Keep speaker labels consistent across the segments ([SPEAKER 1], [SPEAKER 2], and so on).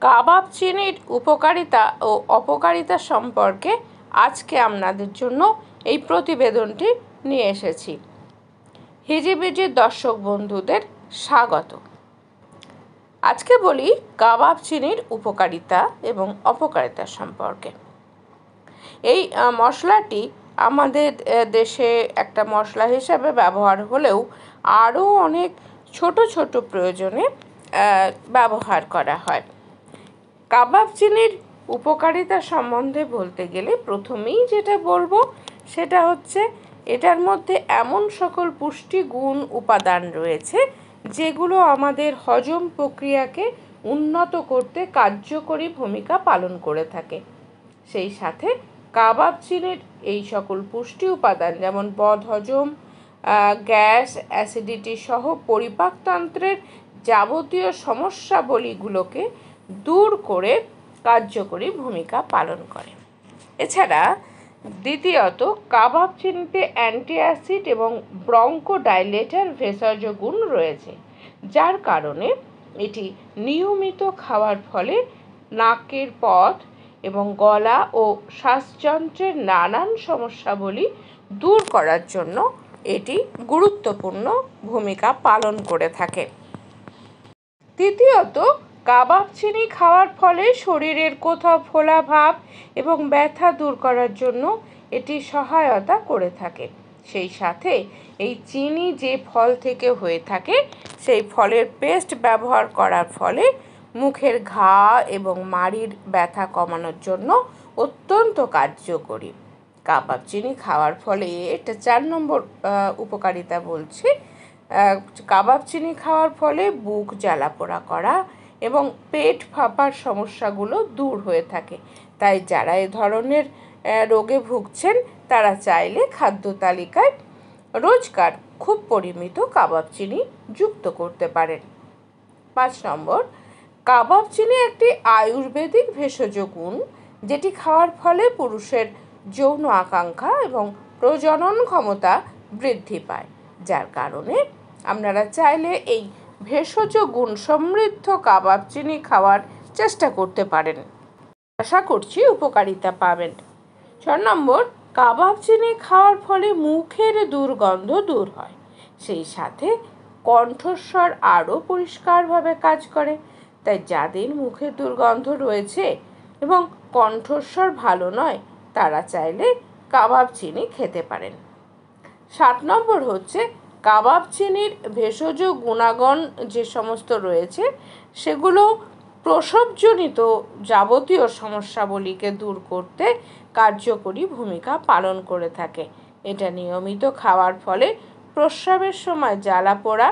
[SPEAKER 1] কাবাব চিনির উপকারিতা ও অপকারিতা সম্পর্কে আজকে আপনাদের জন্য এই প্রতিবেদনটি নিয়ে এসেছি। হিজিবিজির দর্শক বন্ধুদের স্বাগত। আজকে বলি কাবাব চিনির উপকারিতা এবং অপকারিতা সম্পর্কে। এই মশলাটি আমাদের দেশে একটা মশলা হিসাবে ব্যবহার হলেও আরও অনেক ছোট ছোট প্রয়োজনে ব্যবহার করা হয়। কাবাব চিনির উপকারিতা সম্বন্ধে বলতে গেলে প্রথমেই যেটা বলবো সেটা হচ্ছে এটার মধ্যে এমন সকল পুষ্টিগুণ উপাদান রয়েছে যেগুলো আমাদের হজম প্রক্রিয়াকে উন্নত করতে কার্যকরী ভূমিকা পালন করে থাকে। সেই সাথে কাবাব চিনির এই সকল পুষ্টি উপাদান যেমন বদহজম, গ্যাস, অ্যাসিডিটি সহ পরিপাকতন্ত্রের যাবতীয় সমস্যাবলীগুলোকে দূর করে কার্যকরী ভূমিকা পালন করে। এছাড়া দ্বিতীয়ত কাবাব চিনিতে অ্যান্টিঅ্যাসিড এবং ব্রঙ্কোডাইলেটর ভেষজ গুণ রয়েছে, যার কারণে এটি নিয়মিত খাওয়ার ফলে নাকের পথ এবং গলা ও শ্বাসযন্ত্রের নানান সমস্যাবলী দূর করার জন্য এটি গুরুত্বপূর্ণ ভূমিকা পালন করে থাকে। তৃতীয়ত কাবাব চিনি খাওয়ার ফলে শরীরের কোথাও ফোলা ভাব এবং ব্যথা দূর করার জন্য এটি সহায়তা করে থাকে। সেই সাথে এই চিনি যে ফল থেকে হয়ে থাকে সেই ফলের পেস্ট ব্যবহার করার ফলে মুখের ঘা এবং মাড়ির ব্যথা কমানোর জন্য অত্যন্ত কার্যকরী। কাবাব চিনি খাওয়ার ফলে এটা 4 নম্বর উপকারিতা বলছি। কাবাব চিনি খাওয়ার ফলে বুক জ্বালাপোড়া করা এবং পেট ফাঁপার সমস্যাগুলো দূর হয়ে থাকে। তাই যারা এ ধরনের রোগে ভুগছেন তারা চাইলে খাদ্য তালিকায় রোজকার খুব পরিমিত কাবাব চিনি যুক্ত করতে পারেন। 5 নম্বর, কাবাব চিনি একটি আয়ুর্বেদিক ভেষজ গুণ যেটি খাওয়ার ফলে পুরুষের যৌন আকাঙ্ক্ষা এবং প্রজনন ক্ষমতা বৃদ্ধি পায়, যার কারণে আপনারা চাইলে এই ভেষজ গুণ সমৃদ্ধ কাবাব চিনি খাওয়ার চেষ্টা করতে পারেন। আশা করছি উপকারিতা পাবেন। 6 নম্বর, কাবাব চিনি খাওয়ার ফলে মুখের দুর্গন্ধ দূর হয়। সেই সাথে কণ্ঠস্বর আরও পরিষ্কারভাবে কাজ করে। তাই যাদের মুখে দুর্গন্ধ রয়েছে এবং কণ্ঠস্বর ভালো নয় তারা চাইলে কাবাব চিনি খেতে পারেন। 7 নম্বর হচ্ছে কাবাব চিনির ভেষজ গুণাগুণ যে সমস্ত রয়েছে সেগুলো প্রসবজনিত যাবতীয় সমস্যাবলীকে দূর করতে কার্যকরী ভূমিকা পালন করে থাকে। এটা নিয়মিত খাওয়ার ফলে প্রস্রাবের সময় জ্বালাপোড়া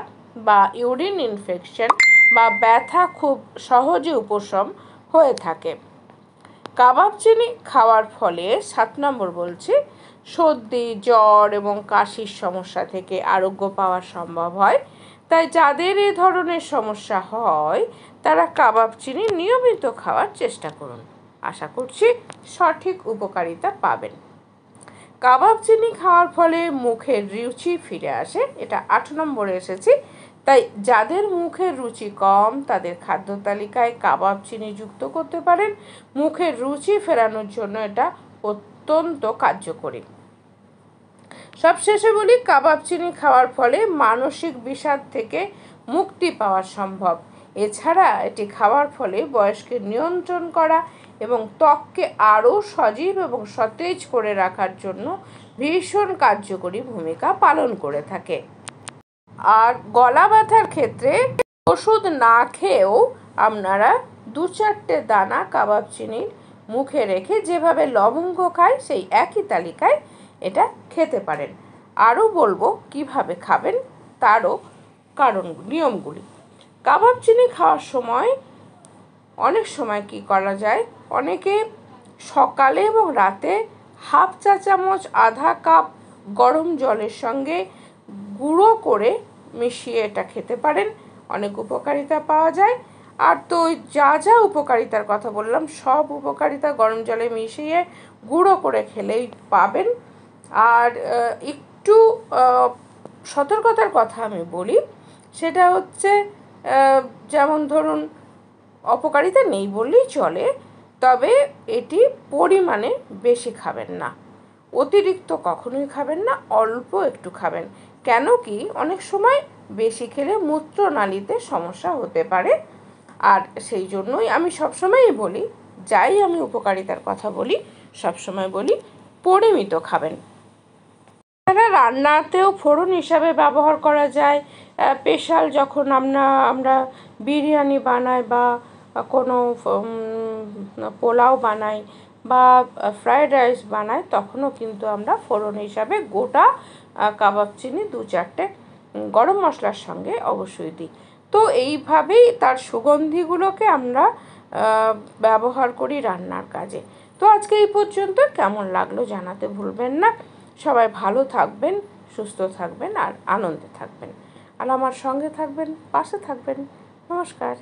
[SPEAKER 1] বা ইউরিন ইনফেকশন বা ব্যথা খুব সহজে উপশম হয়ে থাকে। কাবাব চিনি খাওয়ার ফলে 7 নম্বর বলছি সর্দি, জ্বর এবং কাশির সমস্যা থেকে আরোগ্য পাওয়া সম্ভব হয়। তাই যাদের এ ধরনের সমস্যা হয় তারা কাবাব চিনি নিয়মিত খাওয়ার চেষ্টা করুন। আশা করছি সঠিক উপকারিতা পাবেন। কাবাব চিনি খাওয়ার ফলে মুখের রুচি ফিরে আসে, এটা 8 নম্বরে এসেছি। তাই যাদের মুখের রুচি কম তাদের খাদ্য তালিকায় কাবাব চিনি যুক্ত করতে পারেন। মুখের রুচি ফেরানোর জন্য এটা অত্যন্ত কার্যকরী। সবশেষে বলি কাবাব চিনি খাওয়ার ফলে মানসিক বিষাদ থেকে মুক্তি পাওয়া সম্ভব। এছাড়া এটি খাওয়ার ফলে বয়সকে নিয়ন্ত্রণ করা এবং ত্বককে আরও সজীব এবং সতেজ করে রাখার জন্য ভীষণ কার্যকরী ভূমিকা পালন করে থাকে। আর গলা ব্যথার ক্ষেত্রে ওষুধ না খেয়েও আপনারা 2-4টে দানা কাবাব চিনির মুখে রেখে যেভাবে লবঙ্গ খায় সেই একই তালিকায় এটা খেতে পারেন। আরও বলবো কিভাবে খাবেন তারও নিয়মগুলি। কাবাব চিনি খাওয়ার সময় অনেক সময় কি করা যায়, অনেকে সকালে এবং রাতে হাফ চা চামচ আধা কাপ গরম জলের সঙ্গে গুঁড়ো করে মিশিয়ে এটা খেতে পারেন, অনেক উপকারিতা পাওয়া যায়। আর তো যা যা উপকারিতার কথা বললাম সব উপকারিতা গরম জলে মিশিয়ে গুঁড়ো করে খেলেই পাবেন। আর একটু সতর্কতার কথা আমি বলি, সেটা হচ্ছে যেমন ধরুন অপকারিতা নেই বললেই চলে, তবে এটি পরিমাণে বেশি খাবেন না, অতিরিক্ত কখনোই খাবেন না, অল্প একটু খাবেন। কেন কি অনেক সময় বেশি খেলে মূত্রনালীতে সমস্যা হতে পারে। আর সেই জন্যই আমি সবসময়ই বলি, যাই আমি উপকারিতার কথা বলি সবসময় বলি পরিমিত খাবেন। রান্নাতেও ফোড়ন হিসাবে ব্যবহার করা যায়। স্পেশাল যখন আমরা বিরিয়ানি বানাই বা কোনো পোলাও বানাই বা ফ্রায়েড রাইস বানাই, তখনও কিন্তু আমরা ফোড়ন হিসাবে গোটা কাবাব চিনি 2-4টে গরম মশলার সঙ্গে অবশ্যই দিই। তো এইভাবেই তার সুগন্ধিগুলোকে আমরা ব্যবহার করি রান্নার কাজে। তো আজকে এই পর্যন্ত, কেমন লাগলো জানাতে ভুলবেন না। সবাই ভালো থাকবেন, সুস্থ থাকবেন আর আনন্দে থাকবেন, আর আমার সঙ্গে থাকবেন, পাশে থাকবেন। নমস্কার।